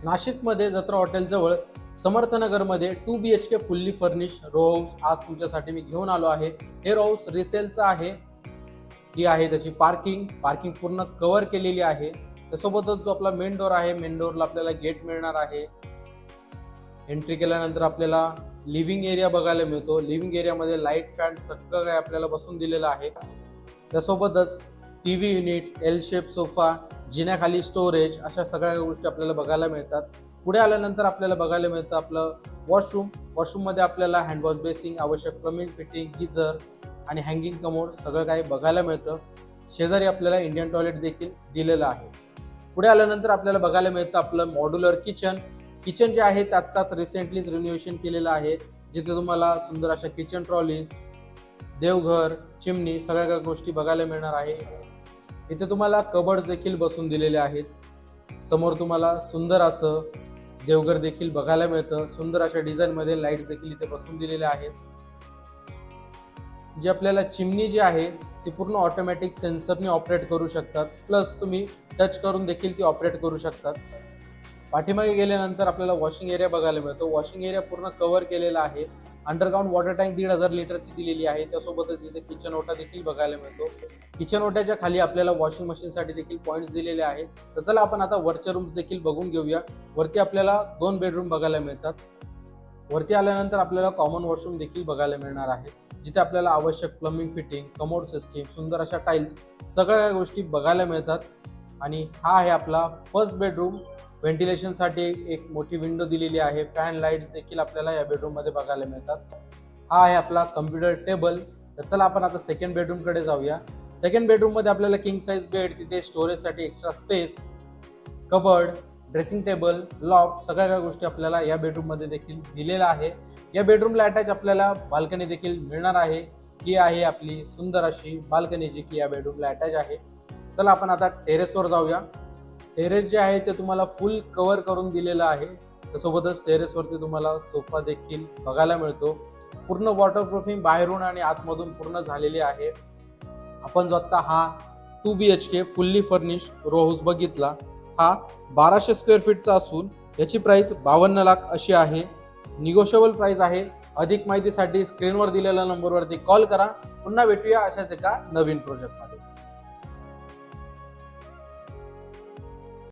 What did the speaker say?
नाशिकमध्ये जत्रा हॉटेलजवळ समर्थनगरमध्ये 2 BHK fully furnish row house आज तुमच्यासाठी मी घेऊन आलो आहे। हे रो हाऊस रिसेलचं आहे। ही आहे त्याची पार्किंग पूर्ण कव्हर केलेली आहे। त्यासोबतच जो आपला मेन डोर आहे, मेन डोरला आपल्याला गेट मिळणार आहे। एंट्री केल्यानंतर आपल्याला लिव्हिंग एरिया बघायला मिळतो। लिव्हिंग एरियामध्ये लाईट फॅन सगळं काही आपल्याला बसून दिलेलं आहे। त्यासोबतच TV unit, L shape sofa, जिन्याखाली स्टोरेज अशा सगळ्या गोष्टी आपल्याला बघायला मिळतात। पुढे आल्यानंतर आपल्याला बघायला मिळतं आपलं वॉशरूम मध्ये आपल्याला हँडवॉश बेसिंग, आवश्यक प्लंबिंग फिटिंग, गीझर आणि हँगिंग कमोड सगळं काही बघायला मिळतं। शेजारी आपल्याला इंडियन टॉयलेट देखील दिलेलं आहे। पुढे आल्यानंतर आपल्याला बघायला मिळतं आपलं मॉड्युलर किचन जे आहे त्यात रिसेंटलीच रिनोव्हेशन केलेलं आहे, जिथे तुम्हाला सुंदर अशा किचन ट्रॉलीज, देवघर, चिमणी सगळ्या गोष्टी बघायला मिळणार आहे। इथे तुम्हाला कबर्ड्स देखील बसून दिलेले आहेत। समोर तुम्हाला सुंदर असं देवघर देखील बघायला मिळतं। सुंदर अशा डिझाईन मध्ये लाईट्स देखील इथे बसून दिलेले आहेत। जी आपल्याला चिमणी जी आहे ती पूर्ण ऑटोमॅटिक सेन्सरने ऑपरेट करू शकतात, प्लस तुम्ही टच करून देखील ती ऑपरेट करू शकतात। पाठीमागे गेल्यानंतर आपल्याला वॉशिंग एरिया बघायला मिळतो। वॉशिंग एरिया पूर्ण कव्हर केलेला आहे। अंडरग्राउंड वॉटर टँक 1500 लिटरची दिलेली आहे। त्यासोबतच इथे किचन ओटा देखील बघायला मिळतो। किचन ओट्याच्या खाली आपल्याला वॉशिंग मशीनसाठी देखील पॉईंट्स दिलेले आहेत। तर चला आपण आता वरच्या रूम्स देखील बघून घेऊया। वरती आपल्याला 2 बेडरूम बघायला मिळतात। वरती आल्यानंतर आपल्याला कॉमन वॉशरूम देखील बघायला मिळणार आहे, जिथे आपल्याला आवश्यक प्लंबिंग फिटिंग, कमोड सिस्टीम, सुंदर अशा टाइल्स सगळ्या गोष्टी बघायला मिळतात। आणि हा आहे आपला फर्स्ट बेडरूम। व्हेंटिलेशनसाठी एक मोठी विंडो दिलेली आहे। फॅन लाईट्स देखील आपल्याला या बेडरूम मध्ये बघायला मिळतात। हा आहे आपला कम्प्युटर टेबल। तर चला आपण आता सेकंड बेडरूम कडे जाऊया। सेकंड बेडरूम मध्ये आपल्याला किंग साइज बेड, तिथे स्टोरेजसाठी extra space, cupboard, dressing table, loft सगळ्या गोष्टी आपल्याला या बेडरूम मध्ये देखील दिलेला आहे। या बेडरूमला अटॅच आपल्याला बाल्कनी देखील मिळणार आहे। ही आहे आपली सुंदर अशी बाल्कनी, जी की या बेडरूमला अटॅच आहे। चला आपण आता टेरेसवर जाऊया। टेरेस जे आहे ते तुम्हाला फुल कव्हर करून दिलेलं आहे। त्यासोबतच टेरेसवरती तुम्हाला सोफा देखील बघायला मिळतो। पूर्ण वॉटरप्रूफिंग बाहेरून आणि आतमधून पूर्ण झालेली आहे। आपण जो आता हा 2 BHK fully furnish row house बघितला, हा 1200 स्क्वेअर फीटचा असून याची प्राइस 52 लाख अशी आहे। निगोशिएबल प्राइस आहे। अधिक माहितीसाठी स्क्रीनवर दिलेल्या नंबरवरती कॉल करा। पुन्हा भेटूया अशाच एका नवीन प्रोजेक्टमध्ये।